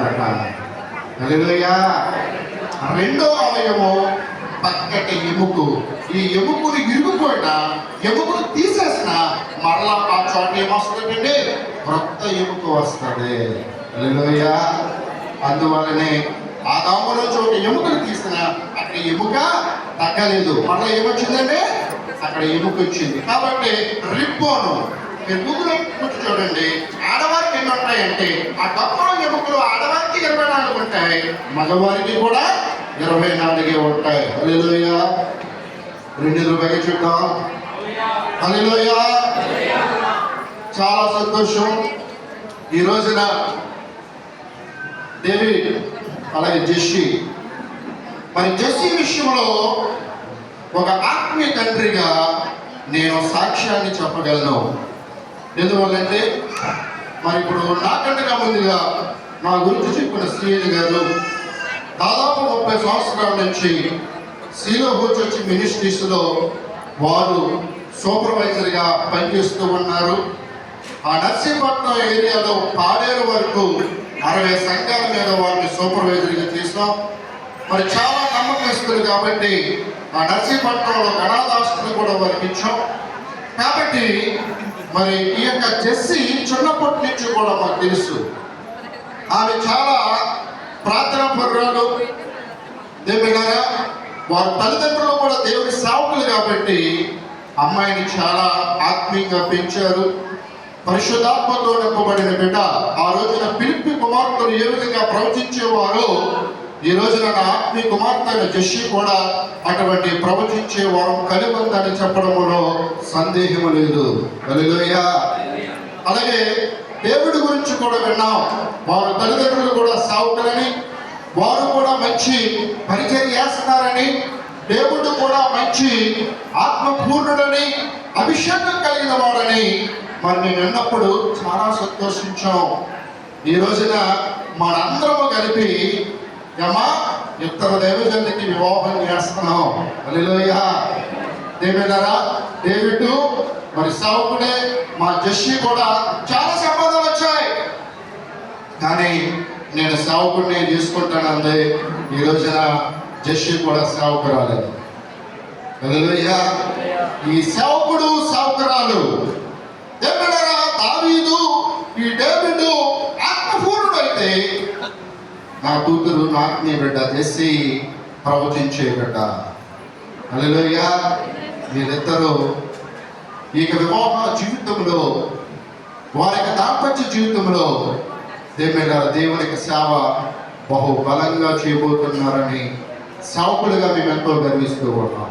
ఉన్నాడట. హల్లెలూయా. రెండో అవయవం పక్కటి ఎముకు. ఈ ఎముకని ఇరుగుపోయినా, ఎముకను తీసేసిన మరలా ఆ చోట ఏమొస్తుందండి? క్రొత్త ఎముక వస్తుంది. హల్లెలూయా. అందువల్లనే ఆదాములో చోట ఎముకను తీసిన అక్కడ ఎముక తగ్గలేదు, మరలా ఏమొచ్చిందంటే అక్కడ ఎముక వచ్చింది. కాబట్టి రిబ్బోను మీరు గూగుల్లో కూర్చు చూడండి, ఆడవారికి ఎన్ని ఉంటాయంటే ఆ గొప్పలో ఎముకలు ఆడవారికి 24 ఉంటాయి, మగవారికి కూడా 24 ఉంటాయి. హల్లెలూయా. 2 రూపాయలు చూద్దాం. హల్లెలూయా. చాలా సంతోషం. ఈ రోజున డేవిడ్ అలాగే జెస్సీ, మరి జెస్సీ విషయంలో ఒక ఆత్మీయ తండ్రిగా నేను సాక్ష్యాన్ని చెప్పగలను. ఎందువల్లంటే మరి ఇప్పుడు నాకంటగా ముందుగా నా గురించి చెప్పిన శ్రీని గారు దాదాపు 30 సంవత్సరాల నుంచి సీలోహో చర్చ్ మినిస్ట్రీస్లో వారు సూపర్వైజర్గా పనిచేస్తూ ఉన్నారు. ఆ నర్సీపట్నం ఏరియాలో పాడేరు వరకు 60 సంఘాల మీద వారిని సూపర్వైజర్గా చేస్తాం. మరి చాలా నమ్మకస్తులు కాబట్టి ఆ నర్సీపట్నంలో అనాథాశ్రమం కూడా వారికి ఇచ్చాం. కాబట్టి మరి ఈ యొక్క జెస్సీ చిన్నప్పటి నుంచి కూడా మాకు తెలుసు. ఆమె చాలా ప్రార్థనా పరురాలు. దేవుడారా, వారి తల్లిదండ్రులు కూడా దేవుడి సేవకులు కాబట్టి అమ్మాయిని చాలా ఆత్మీయంగా పెంచారు. పరిశుద్ధాత్మతో నింపబడిన బిడ్డ. ఆ రోజున ఫిలిప్పీ కుమార్తెలు ఏ విధంగా ప్రవచించేవారో ఈ రోజున నా ఆత్మీయ కుమార్తె జెస్సీ కూడా అటువంటి ప్రవచించే వరం కలిగి ఉందని చెప్పడంలో సందేహం లేదు. హల్లెలూయా. అలాగే దేవుడి గురించి కూడా విన్నాం. వారి తల్లిదండ్రులు కూడా సేవకులని, వారు కూడా మంచి పరిచర్య చేస్తున్నారని, దేవుడు కూడా మంచి ఆత్మపూర్ణుడని, అభిషేకం కలిగిన వాడని మరి నేను విన్నప్పుడు చాలా సంతోషించాం. ఈ రోజున మనందరము కలిపి ఇద్దరు దైవజనులకి వివాహం చేస్తున్నాం. హల్లెలూయా. దేవుడారా, డేవిడ్ మరి సేవకుడే, మా జెస్సీ కూడా చాలా సంబంధాలు వచ్చాయి, కానీ నేను సేవకుడిని చేసుకుంటానంది. ఈ రోజున జెస్సీ కూడా సేవకురాలు. హల్లెలూయా. ఈ సేవకుడు సేవకురాలు దేవుడారా, దావీదు ఈ డేవిడ్ ఆత్మపూర్ణుడు అయితే నా కూతురు నా ఆత్మీయ బిడ్డ జెస్సీ ప్రవచించే బిడ్డ. హల్లెలూయా. మీరిద్దరూ ఈ వివాహ జీవితంలో, వారి యొక్క దాంపత్య జీవితంలో దేవునికి సేవ బహు బలంగా చేయబోతున్నారని సేవకులుగా మేము ఎంతో గర్విస్తూ ఉన్నాం.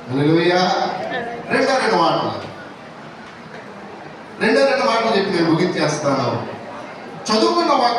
హల్లెలూయా. రెండు మాటలు చెప్పి నేను ముగించేస్తాను. చదువుకున్న